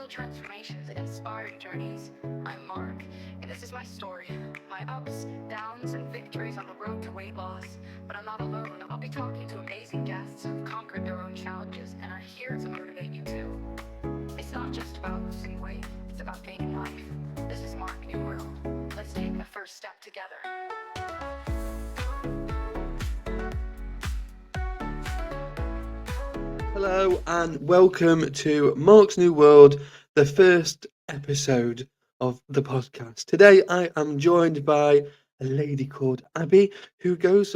transformations and inspiring journeys. I'm Mark, and this is my story. My ups, downs, and victories on the road to weight loss. But I'm not alone. I'll be talking to amazing guests who've conquered their own challenges and are here to motivate you too. It's not just about losing weight, it's about gaining life. This is Marcs New World. Let's take the first step together. Hello and welcome to Marcs New World, the first episode of the podcast. Today I am joined by a lady called Abby who goes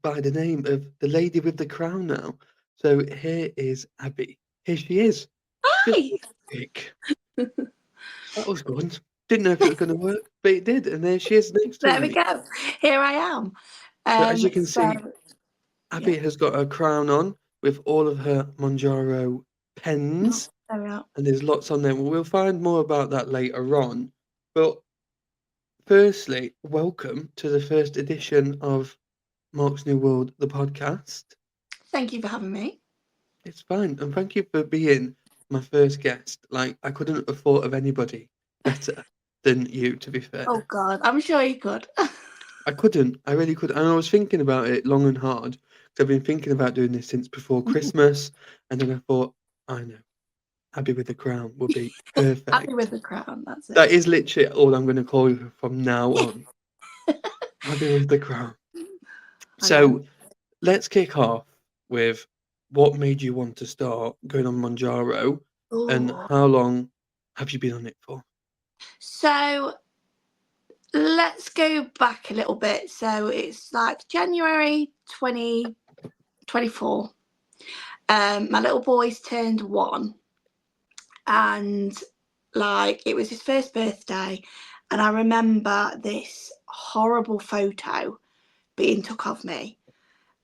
by the name of the lady with the crown now. So here is Abby. Here she is. Just Hi. quick. That was good. Didn't know if it was going to work, but it did. And there she is next to There we me. go. Here I am. So as you can So see, yeah. Abby has got a crown on with all of her Monjaro Oh, pens. there we are. And there's lots on there. We'll find more about that later on. But firstly, welcome to the first edition of Marcs New World, the podcast. Thank you for having me. It's fine. And thank you for being my first guest. Like, I couldn't have thought of anybody better than you, to be Oh fair. God, I'm sure you could. I couldn't. I really couldn't. And I was thinking about it long and hard because I've been thinking about doing this since before Christmas. And then I thought, I know, Abby with the crown would be Happy with perfect. the crown. That's it. That is literally all I'm going to call you from now on. Abby with the crown. I know. So let's kick off with what made you want to start going on Monjaro and Oh, how long have you been on it for? so let's go back a little bit. So it's like January 2024. My little boy's turned 1, and like it was his first birthday, and I remember this horrible photo being took of me.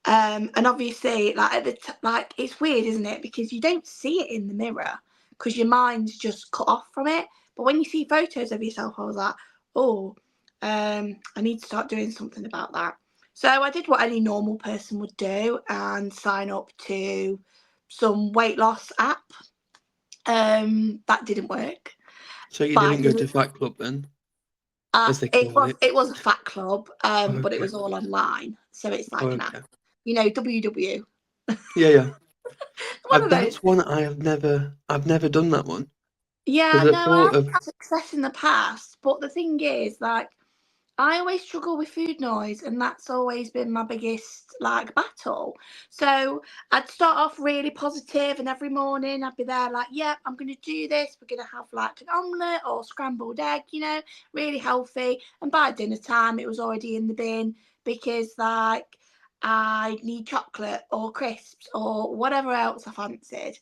And obviously, like like it's weird, isn't it? Because you don't see it in the mirror because your mind's just cut off from it. But when you see photos of yourself, I was like, oh, I need to start doing something about that. So I did what any normal person would do and sign up to some weight loss app. That didn't work. So you But I didn't go did. to Fat Club then, as they It call was it? it was a fat club, Oh, but it okay. was all online, so it's Oh, like an app, okay. WW. Yeah, yeah. One of those. That's one I've never done that one Yeah, because I no, I thought have of. had success in the past, but the thing is, like, I always struggle with food noise, and that's always been my biggest like battle. So I'd start off really positive, and every morning I'd be there like, "Yep, I'm going to do this. We're going to have like an omelette or scrambled egg, really healthy." And by dinner time, it was already in the bin because like I need chocolate or crisps or whatever else I fancied.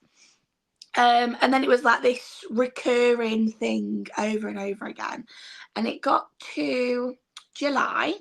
And then it was like this recurring thing over and over again. And it got to July,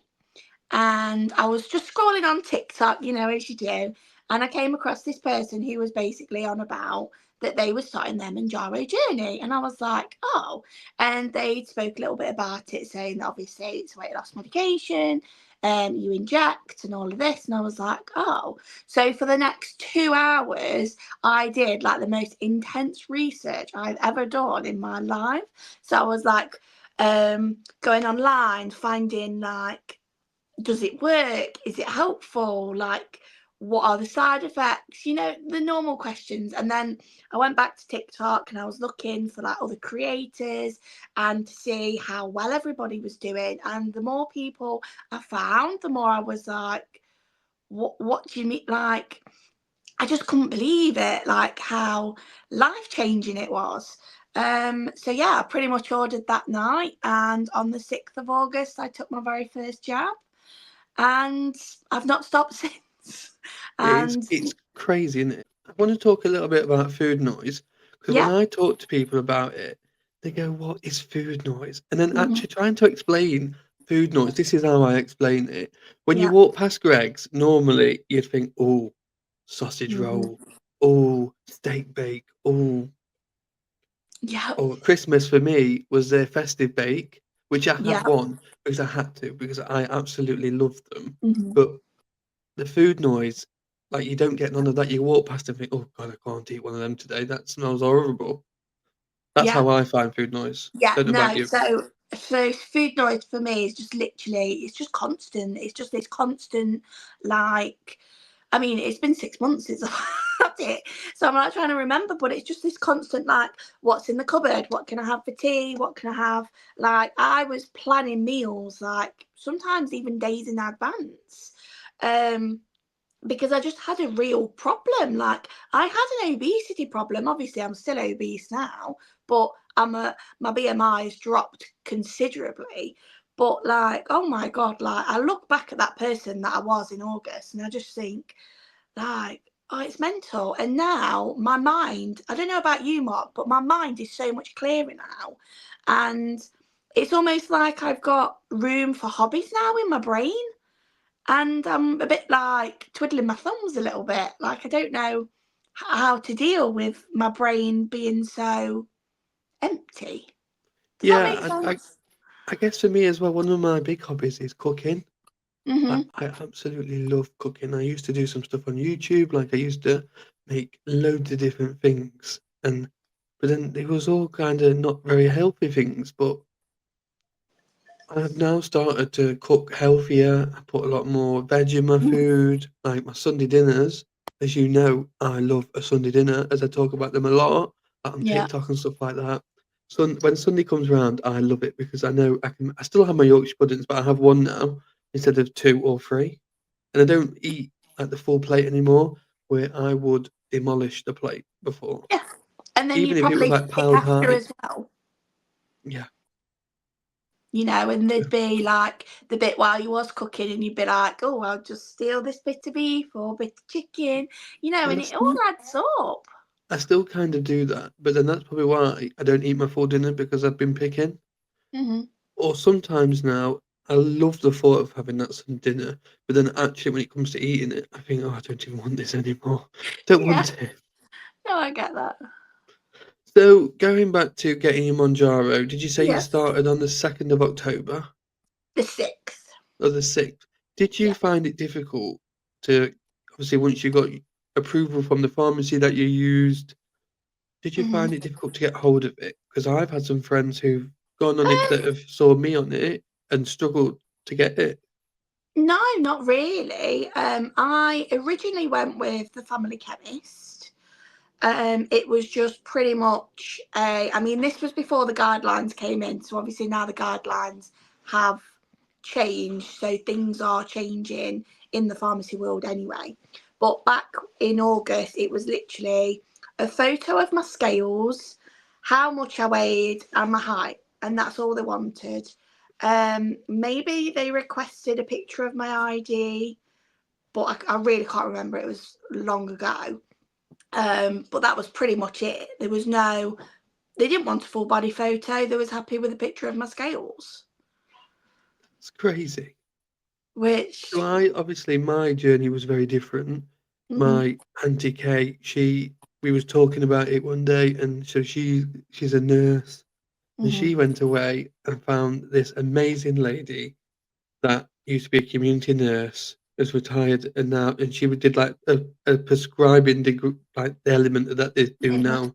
and I was just scrolling on TikTok, as you do. And I came across this person who was basically on about that they were starting their Manjaro journey. And I was like, oh. And they spoke a little bit about it, saying that obviously it's weight loss medication, you inject and all of this. And I was like, oh. So for the next 2 hours, I did like the most intense research I've ever done in my life. So I was like, going online, finding like, does it work? Is it helpful? Like, what are the side effects? The normal questions. And then I went back to TikTok and I was looking for like other creators and to see how well everybody was doing. And the more people I found, the more I was like, what do you mean? Like, I just couldn't believe it, like how life changing it was. So yeah, I pretty much ordered that night, and on the 6th of August, I took my very first jab, and I've not stopped since. It's And it's crazy, isn't it? I want to talk a little bit about food noise because when yeah, I talk to people about it, they go, "What is food noise?" And then mhm, actually trying to explain food noise, this is how I explain it. When you yeah, walk past Greg's, normally you'd think, "Oh, sausage mhm, roll, oh, steak bake, oh." yeah, Or Christmas for me was their festive bake, which I had yeah, one because I had to because I absolutely loved them. mhm. But the food noise, like, you don't get none of that. You walk past and think, "Oh god, I can't eat one of them today. That smells horrible." That's Yeah. how I find food noise. Yeah, Don't know about no. you. So food noise for me is just literally, it's just constant. It's just this constant, like, I mean, it's been 6 months since I've had it, so I'm like trying to remember, but it's just this constant, like, what's in the cupboard? What can I have for tea? What can I have? Like, I was planning meals, like, sometimes even days in advance. Um, because I just had a real problem. Like, I had an obesity problem. Obviously, I'm still obese now, but my BMI has dropped considerably. But like, oh my god, like I look back at that person that I was in August, and I just think, like, oh, it's mental. And now my mind, I don't know about you, Mark, but my mind is so much clearer now, and it's almost like I've got room for hobbies now in my brain, and I'm a bit like twiddling my thumbs a little bit. Like, I don't know how to deal with my brain being so empty. Does that make Yeah, sense? I guess for me as well, one of my big hobbies is cooking. Mhm. I absolutely love cooking. I used to do some stuff on YouTube, like I used to make loads of different things, and but then it was all kind of not very healthy things. But I have now started to cook healthier. I put a lot more veg in my food, like my Sunday dinners. As you know, I love a Sunday dinner, as I talk about them a lot on Yeah. TikTok and stuff like that. When Sunday comes around, I love it because I know I can. I still have my Yorkshire puddings, but I have one now instead of two or three, and I don't eat at the full plate anymore, where I would demolish the plate before, Yeah. And then you even if it was probably like sick piled after high. as well, Yeah, and yeah. there'd be like the bit while you was cooking, and you'd be like, oh, I'll just steal this bit of beef or bit of chicken, Well, and it all adds up. I still kind of do that, but then that's probably why I don't eat my full dinner because I've been picking. Hmm. Or sometimes now, I love the thought of having that some dinner, but then actually when it comes to eating it, I think, oh, I don't even want this anymore. Don't Yeah. want it. No, I get that. So going back to getting your Monjaro, did you say you Yes. started on the 2nd of October The 6th. or the 6th? Did you Yeah. find it difficult to, obviously, once you got approval from the pharmacy that you used, did you Hmm. find it difficult to get hold of it? Because I've had some friends who've gone on it that have saw me on it and struggled to get it. No, not really. I originally went with the family chemist. It was just pretty much I mean, this was before the guidelines came in, so obviously now the guidelines have changed, so things are changing in the pharmacy world anyway. But back in August, it was literally a photo of my scales, how much I weighed, and my height, and that's all they wanted. Maybe they requested a picture of my ID, but I really can't remember. It was long ago. But that was pretty much it. There was no, they didn't want a full body photo. They was happy with a picture of my scales, It's crazy. So which, I obviously my journey was very different. mhm, My auntie Kate, we was talking about it one day, and so she's a nurse, and mhm, she went away and found this amazing lady that used to be a community nurse, is retired, and now and she did like a prescribing degree, like the element that they do yeah, now.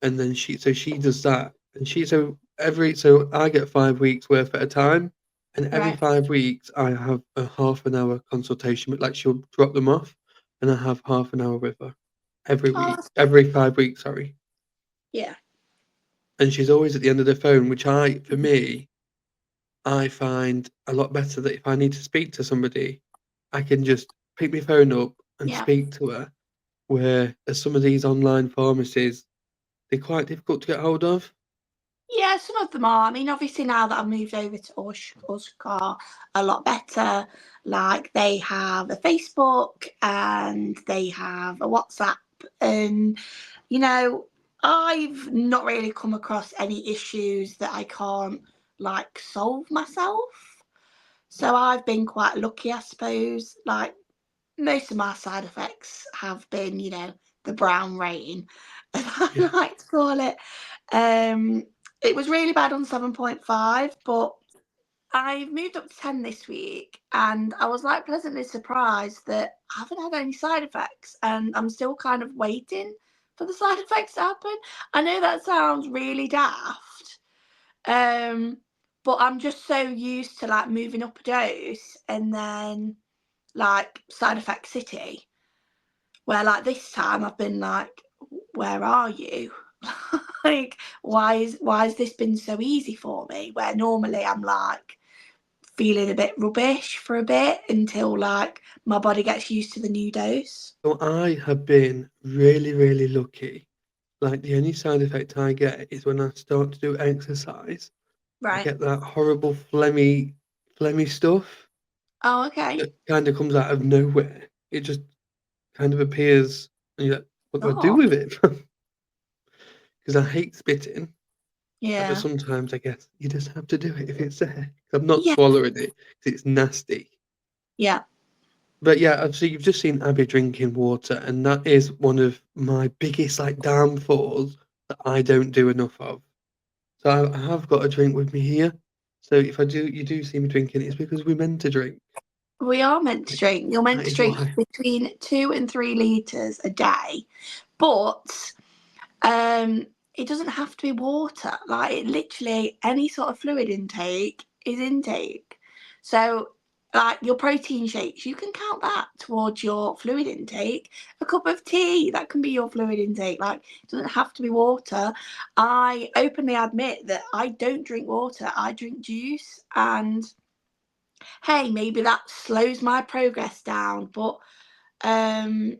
And then she does that, and so I get 5 weeks worth at a time, and every right. 5 weeks I have a half an hour consultation. But like she'll drop them off, and I have half an hour with her every Oh, week, that's good. every 5 weeks. Sorry, Yeah. and she's always at the end of the phone, which for Mhm. me, I find a lot better that if I need to speak to somebody, I can just pick my phone up and Yeah. speak to her. Where some of these online pharmacies, they're quite difficult to get hold of. Yeah, some of them are. I mean, obviously now that I've moved over to Usk are a lot better. Like, they have a Facebook and they have a WhatsApp, and you know, I've not really come across any issues that I can't like solve myself. So I've been quite lucky, I suppose. Like, most of my side effects have been, the brown rain, as I Yeah. like to call it. Um, it was really bad on 7.5, but I've moved up to 10 this week, and I was like pleasantly surprised that I haven't had any side effects, and I'm still kind of waiting for the side effects to happen. I know that sounds really daft, but I'm just so used to like moving up a dose and then like side effect city, where like this time I've been like, where are you? Like, why has this been so easy for me? Where normally I'm like feeling a bit rubbish for a bit until like my body gets used to the new dose. So I have been really, really lucky. Like the only side effect I get is when I start to do exercise. I Right. get that horrible phlegmy stuff Oh, okay. that kind of comes out of nowhere. It just kind of appears, and you're like, what do I do Oh, with it? Because I hate spitting. But yeah. sometimes I guess you just have to do it if it's there. 'Cause I'm not Yeah. swallowing it 'cause it's nasty. Yeah. But yeah, obviously you've just seen Abby drinking water, and that is one of my biggest like downfalls that I don't do enough of. So I have got a drink with me here. So if you do see me drinking, it's because we're meant to drink. We are meant to Like, drink. You're meant that to is drink why. between 2 and 3 litres a day. But um it doesn't have to be water. Like it literally any sort of fluid intake is intake. So like your protein shakes, you can count that towards your fluid intake. A cup of tea, that can be your fluid intake. Like it doesn't have to be water. I openly admit that I don't drink water. I drink juice, and hey, maybe that slows my progress down, but um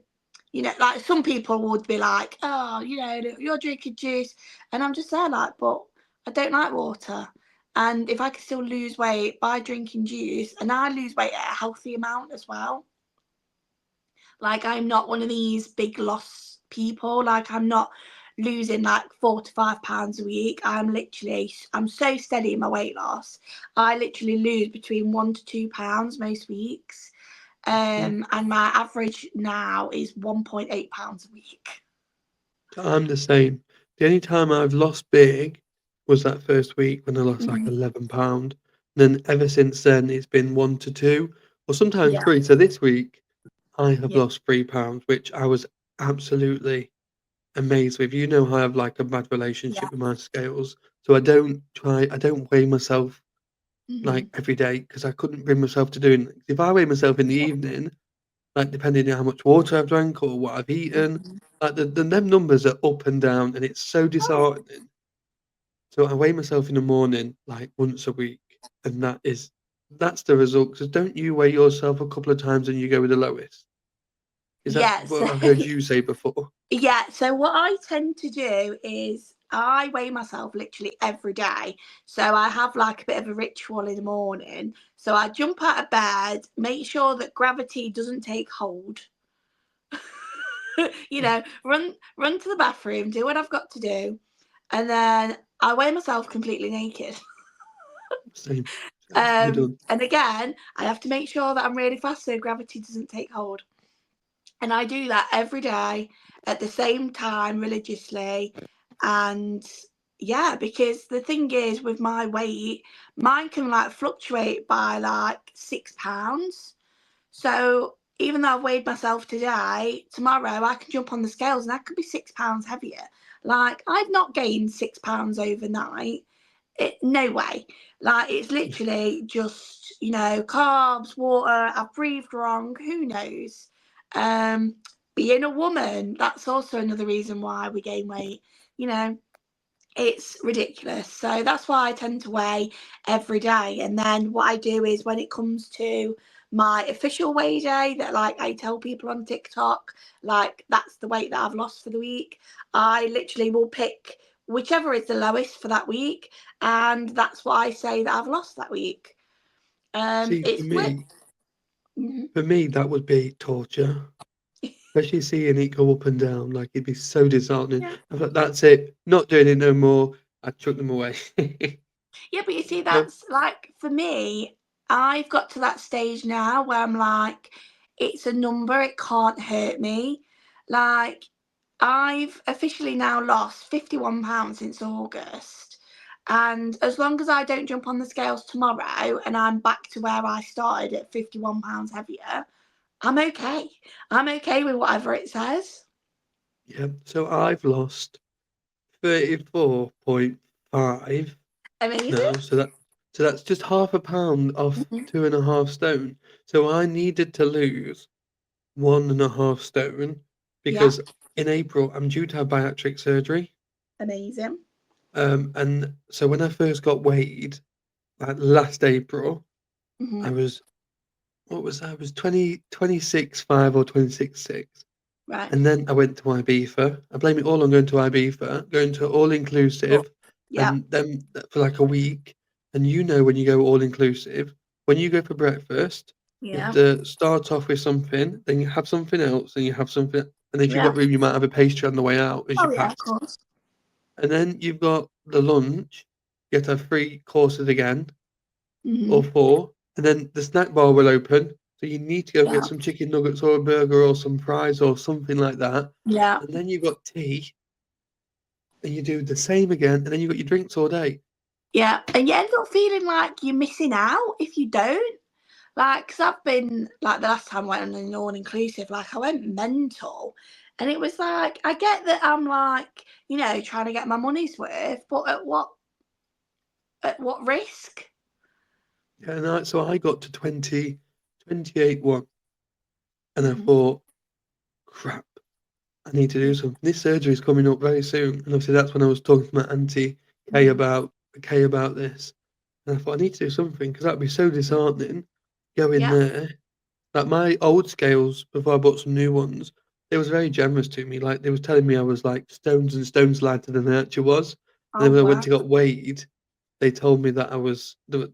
like some people would be like, oh, you're drinking juice, and I'm just there like, but I don't like water. And if I can still lose weight by drinking juice, and I lose weight at a healthy amount as well, like I'm not one of these big loss people. Like I'm not losing like 4 to 5 pounds a week. I'm so steady in my weight loss. I literally lose between 1 to 2 pounds most weeks. Mm. And my average now is 1.8 pounds a week. I'm the same. The only time I've lost big was that first week when I lost like Mhm. 11 pound. Then ever since then, it's been 1 to 2, or sometimes Yeah, 3. So this week, I have yeah, lost 3 pounds, which I was absolutely amazed with. You know, I have like a bad yeah. relationship with my scales, so I don't weigh myself like Hmm. every day because I couldn't bring myself to doing it. If I weigh myself in the evening, like depending on how much water I've drank or what I've eaten, like them numbers are up and down, and it's so Oh, disheartening. So I weigh myself in the morning like once a week, and that's the result. Because don't you weigh yourself a couple of times and you go with the lowest? Is that yeah. So what I've heard you say before? yeah, so what I tend to do is I weigh myself literally every day. So I have like a bit of a ritual in the morning. So I jump out of bed, make sure that gravity doesn't take hold. Run to the bathroom, do what I've got to do, and then I weigh myself completely naked. Same. That has to be done. And again, I have to make sure that I'm really fast so gravity doesn't take hold. And I do that every day at the same time religiously. And yeah, because the thing is with my weight, mine can like fluctuate by like 6 pounds. So even though I've weighed myself today, tomorrow I can jump on the scales and I could be 6 pounds heavier. Like I've not gained 6 pounds overnight. No way. Like it's literally just, carbs, water, I've breathed wrong, who knows? Um, Being a woman, that's also another reason why we gain weight. You know, it's ridiculous. So that's why I tend to weigh every day. And then what I do is when it comes to my official weigh day that like I tell people on TikTok, like that's the weight that I've lost for the week, I literally will pick whichever is the lowest for that week, and that's what I say that I've lost that week. See, It's worth. Mhm. for me, that would be torture. Especially seeing it go up and down, like it'd be so disheartening. Yeah. I'm like, that's it, not doing it no more. I chuck them away. Yeah, but you see, Um, that's like for me, I've got to that stage now where I'm like, it's a number, it can't hurt me. Like, I've officially now lost 51 pounds since August. And as long as I don't jump on the scales tomorrow and I'm back to where I started at 51 pounds heavier, I'm okay. I'm okay with whatever it says. Yeah. So I've lost 34.5 Amazing. now. So that's just half a pound off Mhm. 2.5 stone. So I needed to lose 1.5 stone Yeah, because in April I'm due to have bariatric surgery. amazing. And so when I first got weighed, like last April, Hmm. I was what was that? I was 26.5 or 26.6. Right. And then I went to Ibiza. I blame it all on going to Ibiza, going to all But inclusive, yeah, and then for like a week. And you know when you go all inclusive, when you go for breakfast, you have yeah, to start off with something, then you have something else, then you have something, and if you've yeah. got room, you might have a pastry on the way out as you Oh yeah, of pass. course. And then you've got the lunch. You have to have 3 courses again, Hmm. or 4, and then the snack bar will open. So you need to go get Yeah, some chicken nuggets or a burger or some fries or something like that. yeah, And then you've got tea, and you do the same again, and then you've got your drinks all day. yeah. And you end up feeling like you're missing out if you don't. Like, because I've been, like, the last time I went on an all inclusive, like, I went mental. And it was like, I get that I'm like, trying to get my money's worth, but at what risk? Yeah, so I got to 28 one, and I Mhm. thought, crap, I need to do something. This surgery is coming up very soon, and obviously that's when I was talking to my auntie Mhm. Kay about this, and I thought I need to do something because that'd be so disheartening. Go in Yeah. there, like my old scales before I bought some new ones, they was very generous to me. Like they was telling me I was like stones and stones lighter than I actually was, and Oh, then when I went wow. to get weighed, they told me that I was the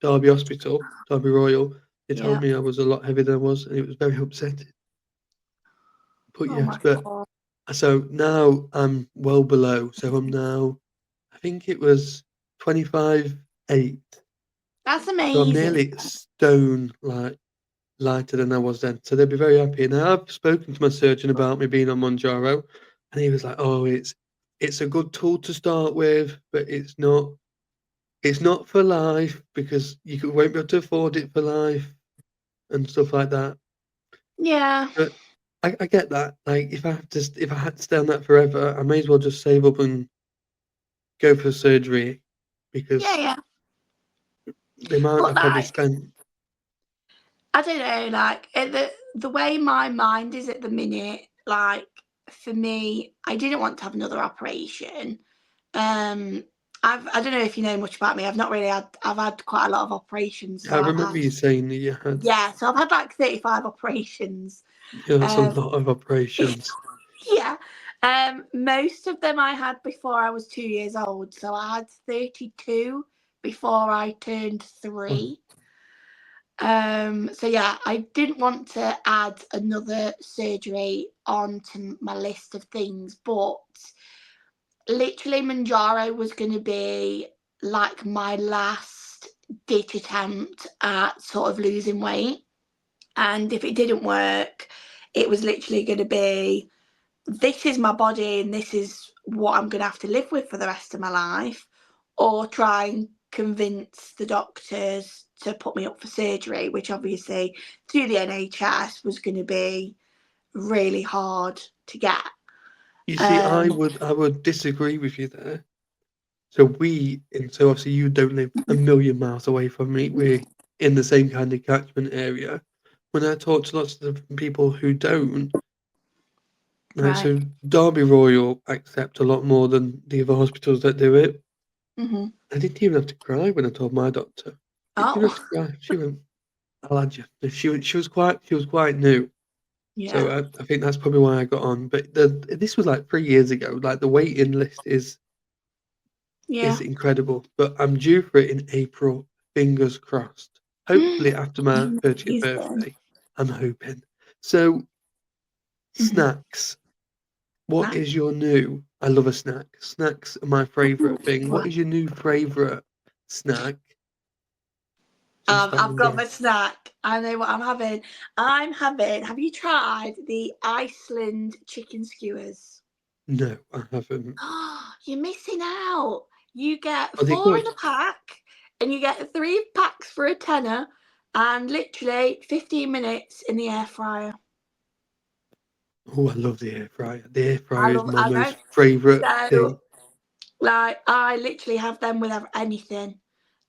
Derby Hospital, Derby Royal. They told Yeah. me I was a lot heavier than I was, and it was very upsetting. But Oh, yes, my but God. so now I'm well below. So I'm now, I think it was 25.8. That's So I'm amazing. nearly a stone like lighter than I was then. So they'd be very happy. And I've spoken to my surgeon about me being on Monjaro, and he was like, "Oh, it's a good tool to start with, but it's not for life because won't be able to afford it for life and stuff like that." Yeah. But I get that. Like if I had to stay on that forever, I may as well just save up and go for surgery Yeah, because yeah. the amount I But, probably like, spent. I don't know, like, the way my mind is at the minute, like, for me, I didn't want to have another operation. Um, I don't know if you know much about me. I've had quite a lot of operations. I So I've remember had, you saying that you had, yeah, so I've had like 35 operations. yeah, that's a Um, lot of operations. yeah. Most of them I had before I was 2 years old. So I had 32 before I turned Oh, 3. So yeah, I didn't want to add another surgery onto my list of things, but literally Manjaro was going to be like my last ditch attempt at sort of losing weight. And if it didn't work, it was literally going to be, this is my body and this is what I'm going to have to live with for the rest of my life, or try and convince the doctors to put me up for surgery, which obviously through the NHS was going to be really hard to get. you see, I Um, would I would disagree with you there. So obviously you don't live a million miles away from me. We're in the same kind of catchment area. When I talk to lots of different people who don't, like right. so Derby Royal accept a lot more than the other hospitals that do it. Hmm. I didn't even have to cry when I told my doctor. Didn't even have Oh, to cry. She went, "I'll add you." She was quite new, so yeah. I think that's probably why I got on. But this was like 3 years ago. Like the waiting list is Yeah. incredible. But I'm due for it in April. Fingers crossed. Hopefully after my 30th Amazing. birthday. I'm hoping. So Hmm. snacks. What Nice. is your new? I love a snack. Snacks are my Ooh, favourite thing. What what? is your new favourite snack since I've Valentine's got my Day? snack. I know what I'm having. Have you tried the Iceland chicken skewers? No, I haven't. Oh, you're missing out. You get Are they 4 in a good? pack, and you get 3 packs for a tenner, and literally 15 minutes in the air fryer. Oh, I love the air fryer. The air fryer is my I know. most favourite So thing. like I literally have them with anything.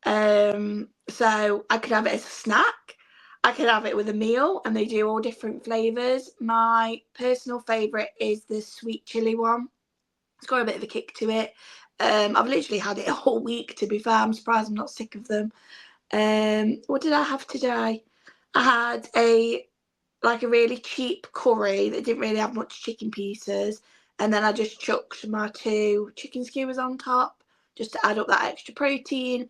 So I could have it as a snack. I could have it with a meal, and they do all different flavors. My personal favorite is the sweet chili one. It's got a bit of a kick to it. I've literally had it all week. To be fair, I'm surprised I'm not sick of them. What did I have today? I had a really cheap curry that didn't really have much chicken pieces, and then I just chucked my 2 chicken skewers on top just to add up that extra protein.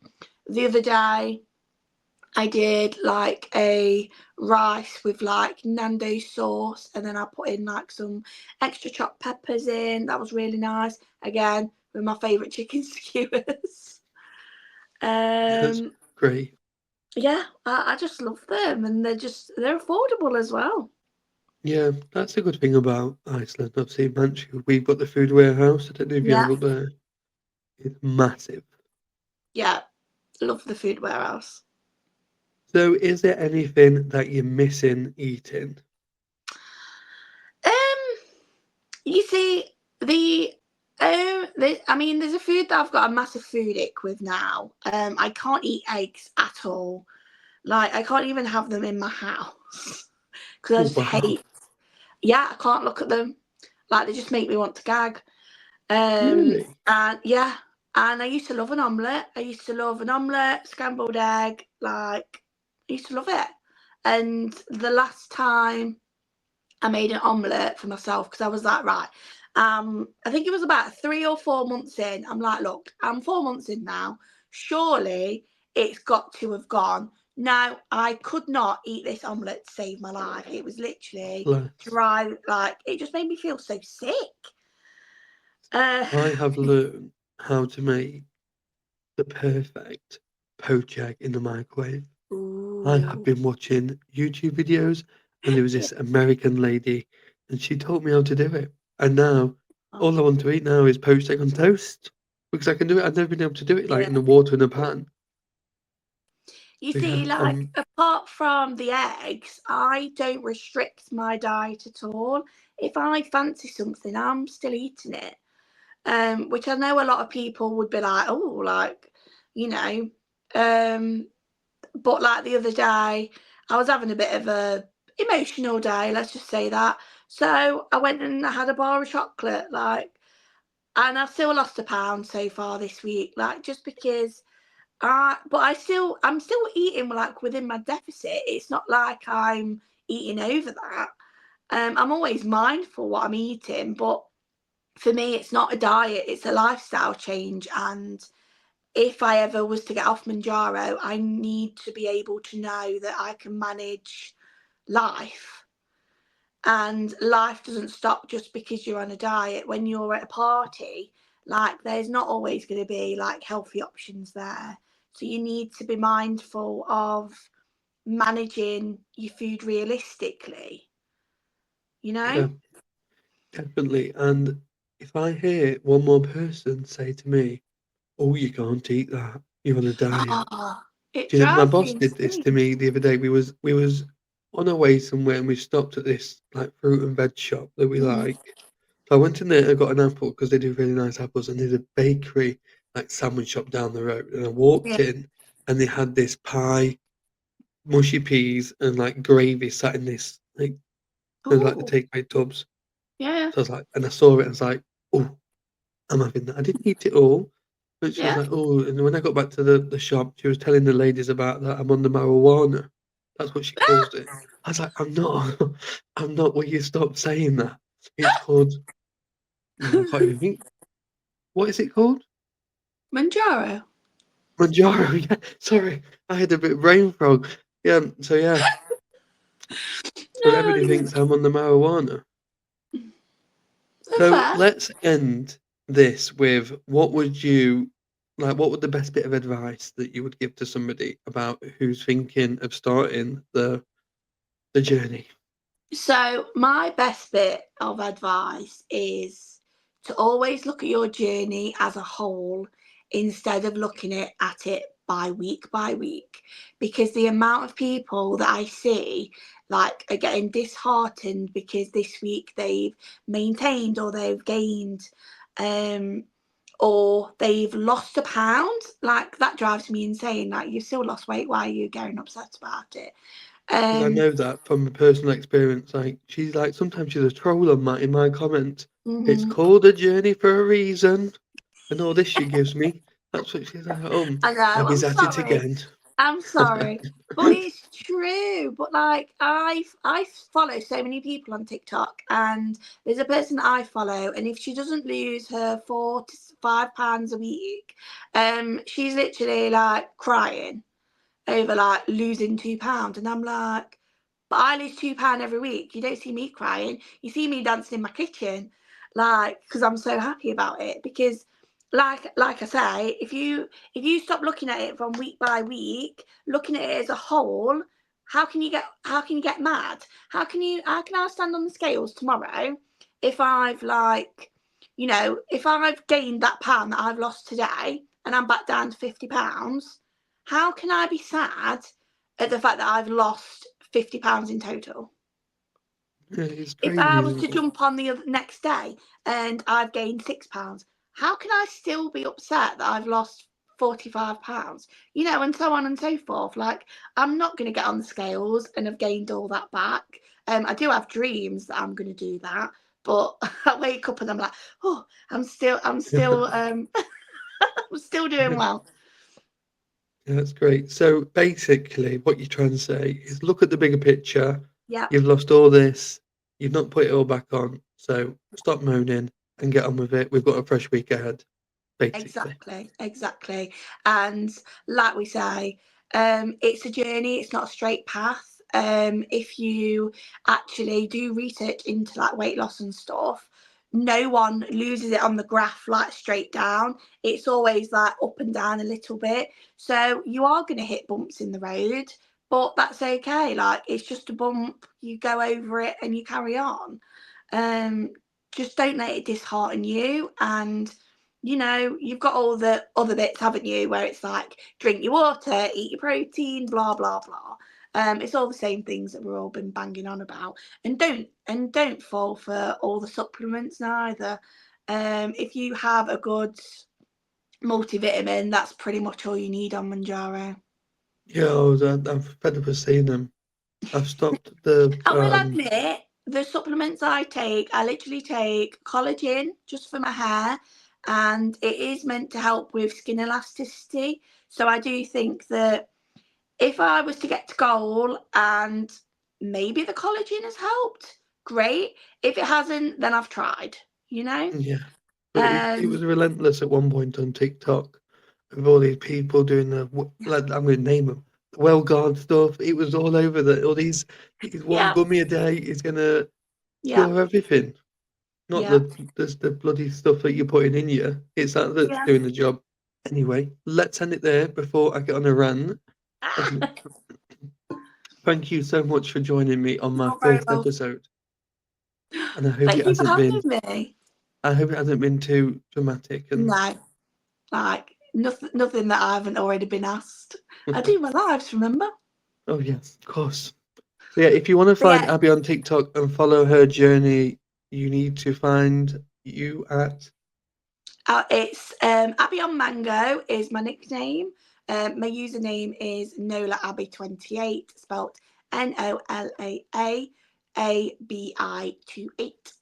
The other day, I did like a rice with like Nando sauce, and then I put in like some extra chopped peppers in. That was really nice. Again, with my favourite chicken skewers. That's um, great. yeah, I just love them, and they're affordable as well. Yeah, that's a good thing about Iceland. Obviously, Mansfield, we've got the food warehouse. I don't know if you Yeah, have up there. It's massive. yeah, love the food warehouse. So, is there anything that you're missing eating? Um, you see, I mean, there's a food that I've got a massive food ick with now. I can't eat eggs at all. Like, I can't even have them in my house because I Oh, just wow. hate. Yeah, I can't look at them. Like, they just make me want to gag. Really? And yeah, and I used to love an omelette. I used to love an omelette, scrambled egg. Like, I used to love it. And the last time I made an omelette for myself, because I was like, right. I think it was about 3 or 4 months in. I'm like, look, I'm 4 months in now. Surely it's got to have gone. No, I could not eat this omelette to save my life. It was literally Bless. dry. Like, it just made me feel so sick. Uh, I have learned how to make the perfect poached egg in the microwave. I have ooh. been watching YouTube videos, and there was this American lady, and she taught me how to do it. And now, all I want to eat now is poached egg on toast because I can do it. I've never been able to do it like Yeah. in the water in a pan. You So yeah, see, like, apart from the eggs, I don't restrict my diet at all. If I fancy something, I'm still eating it. Which I know a lot of people would be like, oh, like, you know. Um, but like the other day, I was having a bit of a emotional day, let's just say that. So I went and I had a bar of chocolate, like, and I've still lost a pound so far this week, like, just because but I'm still eating like within my deficit. It's not like I'm eating over that. I'm always mindful what I'm eating, but for me, it's not a diet, it's a lifestyle change. And if I ever was to get off Manjaro, I need to be able to know that I can manage life. And life doesn't stop just because you're on a diet. When you're at a party, like, there's not always going to be like healthy options there. So you need to be mindful of managing your food realistically, you know? yeah, definitely. And if I hear one more person say to me, "Oh, you can't eat that. You're on a diet." Oh, it Do you know, my drives me boss did this to insane. me the other day. We was on our way somewhere, and we stopped at this like fruit and veg shop that we Mm, like. So I went in there and got an apple because they do really nice apples, and there's a bakery like sandwich shop down the road. And I walked yeah. in, and they had this pie, mushy peas, and like gravy sat in this like the Oh, takeaway tubs. yeah, So I was like, and I saw it, and I was like, oh, I'm having that. I didn't eat it all, but she was yeah. like, "Oh," and when I got back to the shop, she was telling the ladies about that I'm on the marijuana. That's what she calls it. I was like, "I'm not. I'm not. Will you stop saying that? It's called, I can't even think. What is it called? Manjaro. Manjaro." Yeah, sorry. I had a bit of brain fog. Yeah, so yeah. So Oh, everybody thinks I'm on the marijuana. so So fair. let's end this with what would the best bit of advice that you would give to somebody about who's thinking of starting the journey? So, my best bit of advice is to always look at your journey as a whole instead of looking at it by week, because the amount of people that I see like are getting disheartened because this week they've maintained or they've gained, or they've lost a pound. Like that drives me insane. Like you've still lost weight, why are you getting upset about it? Because I know that from a personal experience. Like she's like sometimes she's a troll on my in my comment. It's Mhm. called a journey for a reason, and all this she gives me. That's what she's like. I know, Abby's I'm at it sorry. again. I'm sorry, but it's true. But like, I follow so many people on TikTok, and there's a person that I follow, and if she doesn't lose her £4 to £5 a week, she's literally like crying over like losing £2, and I'm like, but I lose £2 every week. You don't see me crying. You see me dancing in my kitchen, like because I'm so happy about it. Because, like I say, if you stop looking at it from week by week, looking at it as a whole, how can you get mad? How can I stand on the scales tomorrow if I've like, if I've gained that pound that I've lost today and I'm back down to £50? How can I be sad at the fact that I've lost £50 in total? Yeah, it's If crazy, I was to isn't it? jump on the next day and I've gained £6, how can I still be upset that I've lost £45? And so on and so forth. Like, I'm not going to get on the scales and have gained all that back. I do have dreams that I'm going to do that, but I wake up and I'm like, oh, I'm still doing well. Yeah, that's great. So basically, what you're trying to say is look at the bigger picture. Yeah. You've lost all this. You've not put it all back on. So stop moaning and get on with it. We've got a fresh week ahead, basically. Exactly. And like we say, it's a journey, it's not a straight path. If you actually do research into like weight loss and stuff, no one loses it on the graph like straight down. It's always like up and down a little bit. So you are going to hit bumps in the road, but that's okay. Like it's just a bump, you go over it and you carry on. Um, just don't let it dishearten you. And you've got all the other bits, haven't you, where it's like drink your water, eat your protein, blah blah blah. It's all the same things that we've all been banging on about. And don't fall for all the supplements neither. If you have a good multivitamin, that's pretty much all you need on Manjaro. Yeah, I'm fed up of seeing them. I've stopped I will admit, the supplements I literally take collagen just for my hair, and it is meant to help with skin elasticity. So I do think that if I was to get to goal and maybe the collagen has helped, great. If it hasn't, then I've tried, you know? yeah, but it was Um, relentless at one point on TikTok with all these people doing like I'm going to name them, the well guard stuff. It was all over that. All these one yeah, gummy a day is going to yeah, cure everything. Not yeah, the bloody stuff that you're putting in you. It's that that's yeah. doing the job. Anyway, let's end it there before I get on a rant. And thank you so much for joining me on my You're very first welcome. episode. And I hope Thank it you for hasn't having been me. I hope it hasn't been too dramatic and No, like nothing that I haven't already been asked. I do my lives, remember? oh yes, of course. So yeah, if you want to But find yeah, Abby on TikTok and follow her journey, you need to find you at it's Abby on Mango is my nickname. My username is Nola Abby 28, spelt NOLAAABI 28.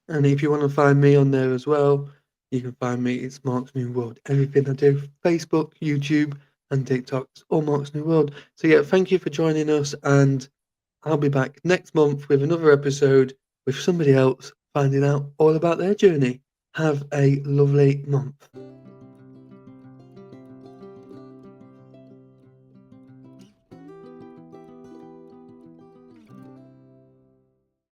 and if you want to find me on there as well, you can find me. It's Marcs New World. Everything I do, Facebook, YouTube, and TikTok, it's all Marcs New World. So yeah, thank you for joining us, and I'll be back next month with another episode with somebody else finding out all about their journey. Have a lovely month.